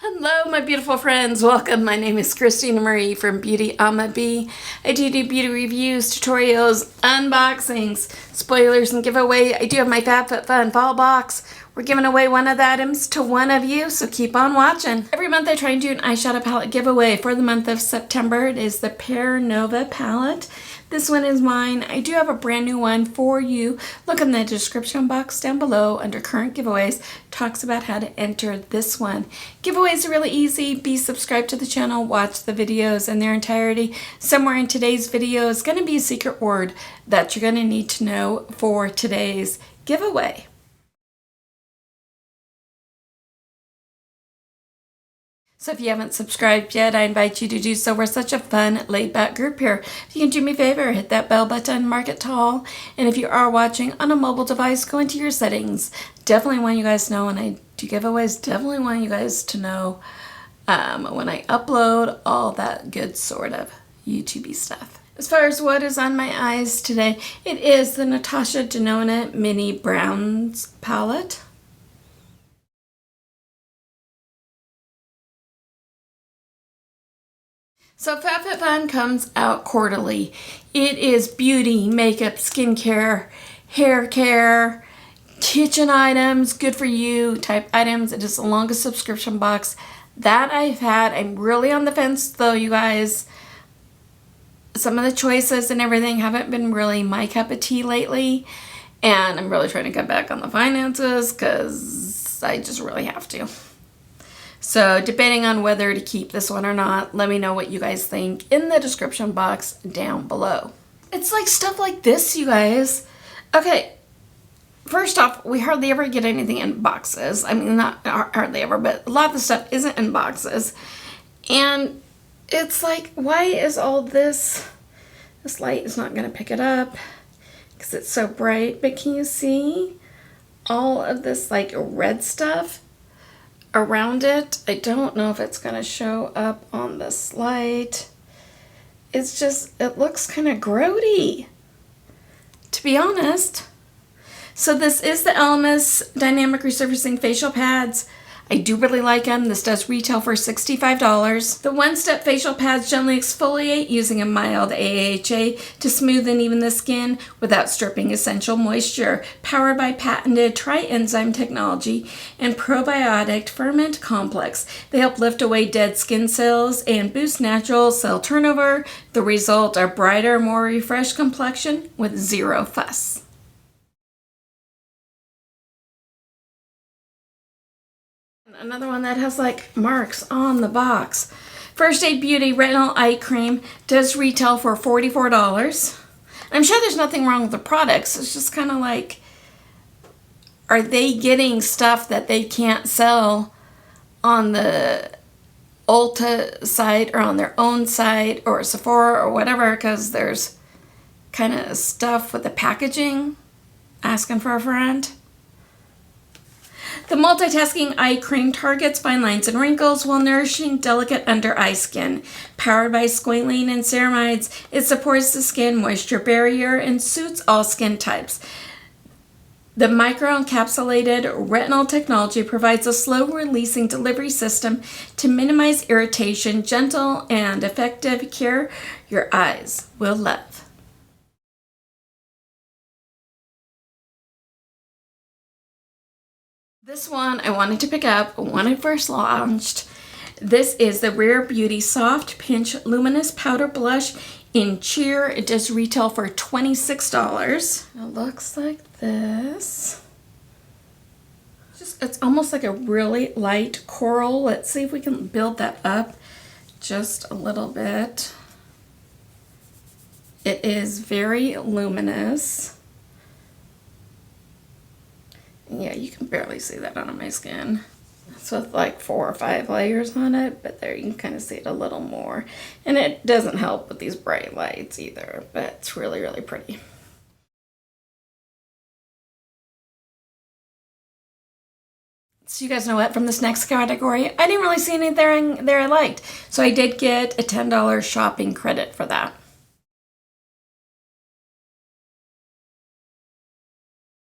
Hello, my beautiful friends. Welcome. My name is Christina Marie from BeautyAmaB. I do beauty reviews, tutorials, unboxings, spoilers, and giveaway. I do have my Fab Fit Fun fall box. We're giving away one of the items to one of you, so keep on watching. Every month I try and do an eyeshadow palette giveaway. For the month of September, it is the Pear Nova palette. This one is mine. I do have a brand new one for you. Look in the description box down below under current giveaways. Talks about how to enter this one. Giveaways are really easy. Be subscribed to the channel. Watch the videos in their entirety. Somewhere in today's video is going to be a secret word that you're going to need to know for today's giveaway. So if you haven't subscribed yet, I invite you to do so. We're such a fun, laid-back group here. If you can do me a favor, hit that bell button, mark it tall. And if you are watching on a mobile device, go into your settings. Definitely want you guys to know when I do giveaways. Definitely want you guys to know when I upload, all that good sort of YouTube-y stuff. As far as what is on my eyes today, it is the Natasha Denona Mini Browns palette. So FabFitFun comes out quarterly. It is beauty, makeup, skincare, hair care, kitchen items, good for you type items. It is the longest subscription box that I've had. I'm really on the fence though, you guys. Some of the choices and everything haven't been really my cup of tea lately. And I'm really trying to cut back on the finances because I just really have to. So debating on whether to keep this one or not. Let me know what you guys think in the description box down below. It's like stuff like this, you guys. Okay, first off, we hardly ever get anything in boxes. I mean, not hardly ever, but a lot of the stuff isn't in boxes. And it's like, why is all this light is not going to pick it up because it's so bright. But can you see all of this like red stuff around it? I don't know if it's going to show up on this light. It's just, it looks kind of grody, to be honest. So this is the Elemis Dynamic Resurfacing Facial Pads. I do really like them. This does retail for $65. The one-step facial pads gently exfoliate using a mild AHA to smooth and even the skin without stripping essential moisture. Powered by patented tri-enzyme technology and probiotic ferment complex. They help lift away dead skin cells and boost natural cell turnover. The result, a brighter, more refreshed complexion with zero fuss. Another one that has like marks on the box. First Aid Beauty Retinol Eye Cream does retail for $44. I'm sure there's nothing wrong with the products. It's just kind of like, are they getting stuff that they can't sell on the Ulta site or on their own site or Sephora or whatever, because there's kind of stuff with the packaging asking for a friend. The multitasking eye cream targets fine lines and wrinkles while nourishing delicate under eye skin. Powered by squalene and ceramides, it supports the skin moisture barrier and suits all skin types. The microencapsulated retinol technology provides a slow-releasing delivery system to minimize irritation, gentle and effective care your eyes will love. This one I wanted to pick up when it first launched. This is the Rare Beauty Soft Pinch Luminous Powder Blush in Cheer. It does retail for $26. It looks like this. It's almost like a really light coral. Let's see if we can build that up just a little bit. It is very luminous. Yeah, you can barely see that on my skin. It's with like 4 or 5 layers on it, but there you can kind of see it a little more. And it doesn't help with these bright lights either, but it's really, really pretty. So you guys know what, from this next category, I didn't really see anything there I liked. So I did get a $10 shopping credit for that.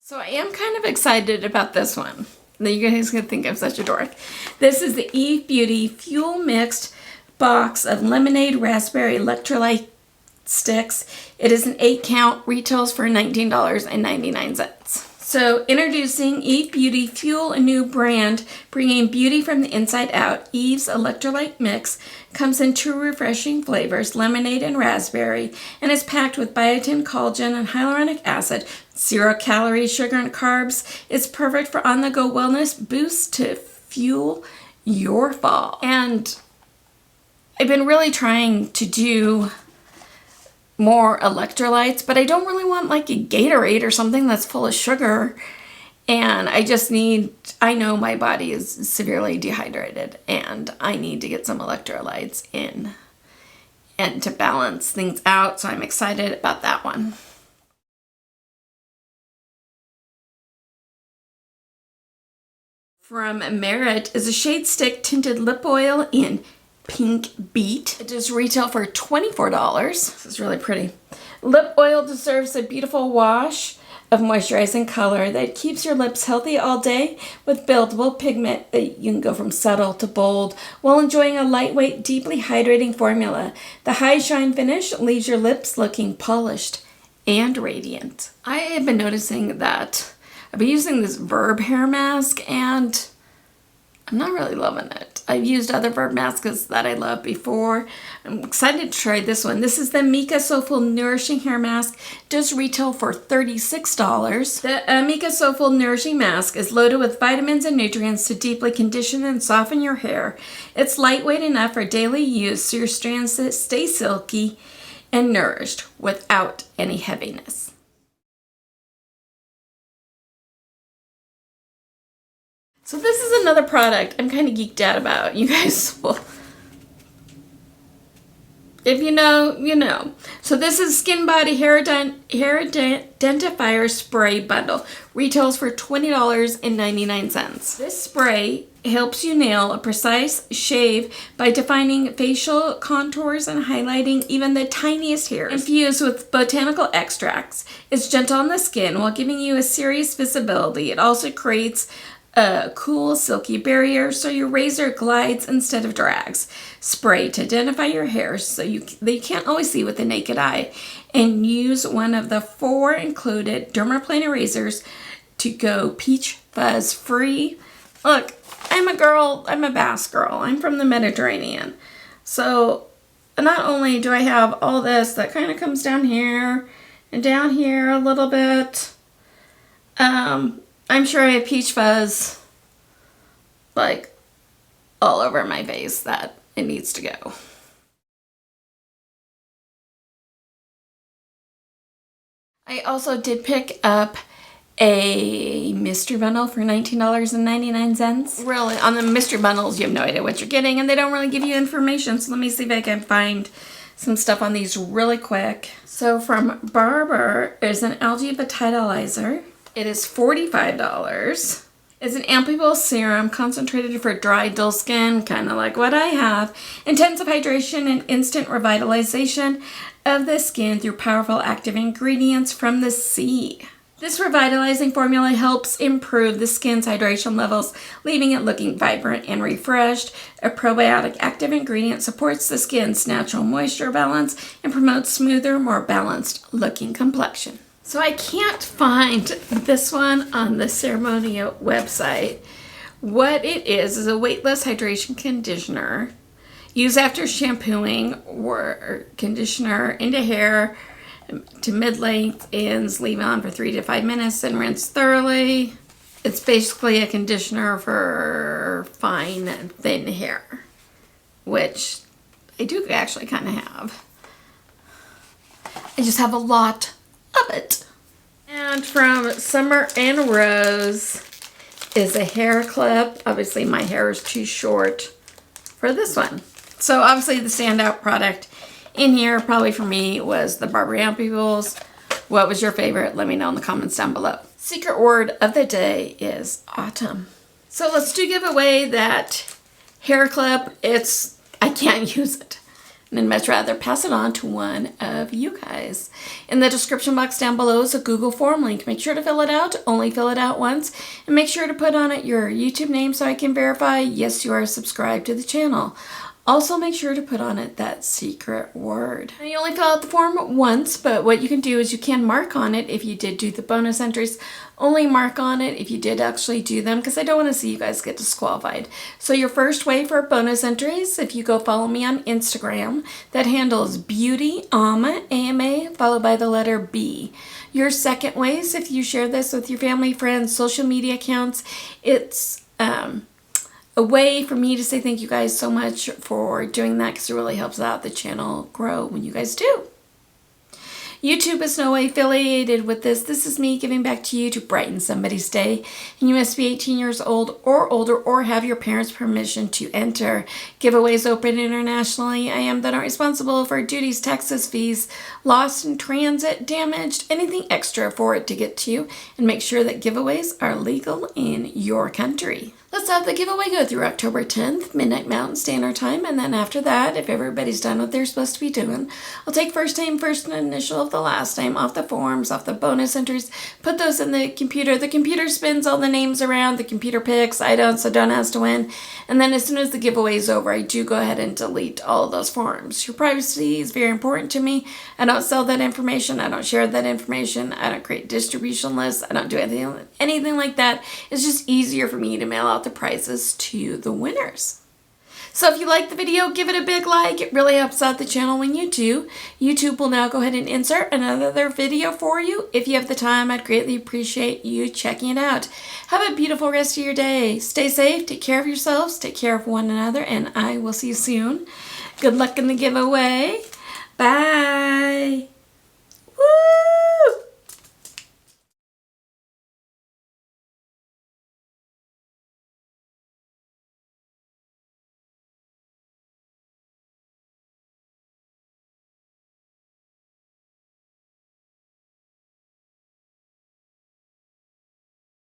So I am kind of excited about this one. You guys gonna think I'm such a dork. This is the Eve Beauty Fuel Mixed box of lemonade raspberry electrolyte sticks. It is an 8-count, retails for $19.99. So introducing Eve Beauty Fuel, a new brand bringing beauty from the inside out. Eve's electrolyte mix comes in 2 refreshing flavors, lemonade and raspberry, and is packed with biotin, collagen, and hyaluronic acid. 0 calories, sugar, and carbs. It's perfect for on-the-go wellness boosts to fuel your fall. And I've been really trying to do more electrolytes, but I don't really want like a Gatorade or something that's full of sugar. And I know my body is severely dehydrated and I need to get some electrolytes in and to balance things out. So I'm excited about that one. From Merit is a Shade Stick Tinted Lip Oil in Pink Beet. It does retail for $24. This is really pretty. Lip oil deserves a beautiful wash of moisturizing color that keeps your lips healthy all day with buildable pigment that you can go from subtle to bold while enjoying a lightweight, deeply hydrating formula. The high shine finish leaves your lips looking polished and radiant. I have been noticing that I've been using this Verb hair mask and I'm not really loving it. I've used other Verb masks that I loved before. I'm excited to try this one. This is the Mika Soulful Nourishing Hair Mask. It does retail for $36. The Mika Soulful Nourishing Mask is loaded with vitamins and nutrients to deeply condition and soften your hair. It's lightweight enough for daily use so your strands stay silky and nourished without any heaviness. So this is another product I'm kind of geeked out about. You guys will, if you know, you know. So this is Skin Body Hair Identifier Spray Bundle. Retails for $20.99. This spray helps you nail a precise shave by defining facial contours and highlighting even the tiniest hairs. Infused with botanical extracts, it's gentle on the skin while giving you a serious visibility. It also creates a cool silky barrier so your razor glides instead of drags. Spray to identify your hairs so they can't always see with the naked eye, and use one of the 4 included dermaplane razors to go peach fuzz free. Look, I'm a Basque girl. I'm from the Mediterranean. So not only do I have all this that kind of comes down here and down here a little bit, I'm sure I have peach fuzz like all over my face that it needs to go. I also did pick up a mystery bundle for $19.99. Really, on the mystery bundles, you have no idea what you're getting and they don't really give you information. So let me see if I can find some stuff on these really quick. So from Barber is an algae vitalizer. It is $45. It's an ampoule serum concentrated for dry, dull skin, kind of like what I have. Intensive hydration and instant revitalization of the skin through powerful active ingredients from the sea. This revitalizing formula helps improve the skin's hydration levels, leaving it looking vibrant and refreshed. A probiotic active ingredient supports the skin's natural moisture balance and promotes smoother, more balanced looking complexion. So I can't find this one on the Ceremonia website. What it is a weightless hydration conditioner. Use after shampooing or conditioner into hair to mid-length ends. Leave on for 3 to 5 minutes and rinse thoroughly. It's basically a conditioner for fine, thin hair, which I do actually kind of have. I just have a lot of it. And from Summer and Rose is a hair clip. Obviously my hair is too short for this one. So obviously the standout product in here probably for me was the Barber Ampoules. What was your favorite? Let me know in the comments down below. Secret word of the day is autumn. So let's give away that hair clip. I can't use it. and I'd much rather pass it on to one of you guys. In the description box down below is a Google form link. Make sure to fill it out, only fill it out once, and make sure to put on it your YouTube name so I can verify, yes, you are subscribed to the channel. Also, make sure to put on it that secret word. Now, you only fill out the form once, but what you can do is you can mark on it if you did do the bonus entries. Only mark on it if you did actually do them, because I don't want to see you guys get disqualified. So your first way for bonus entries, if you go follow me on Instagram, that handle is BeautyAmaB, A-M-A, followed by the letter B. Your second way is if you share this with your family, friends, social media accounts. It's a way for me to say thank you guys so much for doing that, because it really helps out the channel grow when you guys do. YouTube is no way affiliated with this. This is me giving back to you to brighten somebody's day. And you must be 18 years old or older or have your parents' permission to enter. Giveaways open internationally. I am not responsible for duties, taxes, fees, lost in transit, damaged, anything extra for it to get to you. And make sure that giveaways are legal in your country. Let's have the giveaway go through October 10th, midnight Mountain Standard Time, and then after that, if everybody's done what they're supposed to be doing, I'll take first name, first initial of the last name off the forms, off the bonus entries, put those in the computer. The computer spins all the names around, the computer picks, I don't, so don't has to win. And then as soon as the giveaway is over, I do go ahead and delete all of those forms. Your privacy is very important to me. I don't sell that information. I don't share that information. I don't create distribution lists. I don't do anything like that. It's just easier for me to mail out the prizes to the winners. So if you like the video, give it a big like. It really helps out the channel when you do. YouTube will now go ahead and insert another video for you. If you have the time, I'd greatly appreciate you checking it out. Have a beautiful rest of your day. Stay safe, take care of yourselves, take care of one another, and I will see you soon. Good luck in the giveaway. Bye.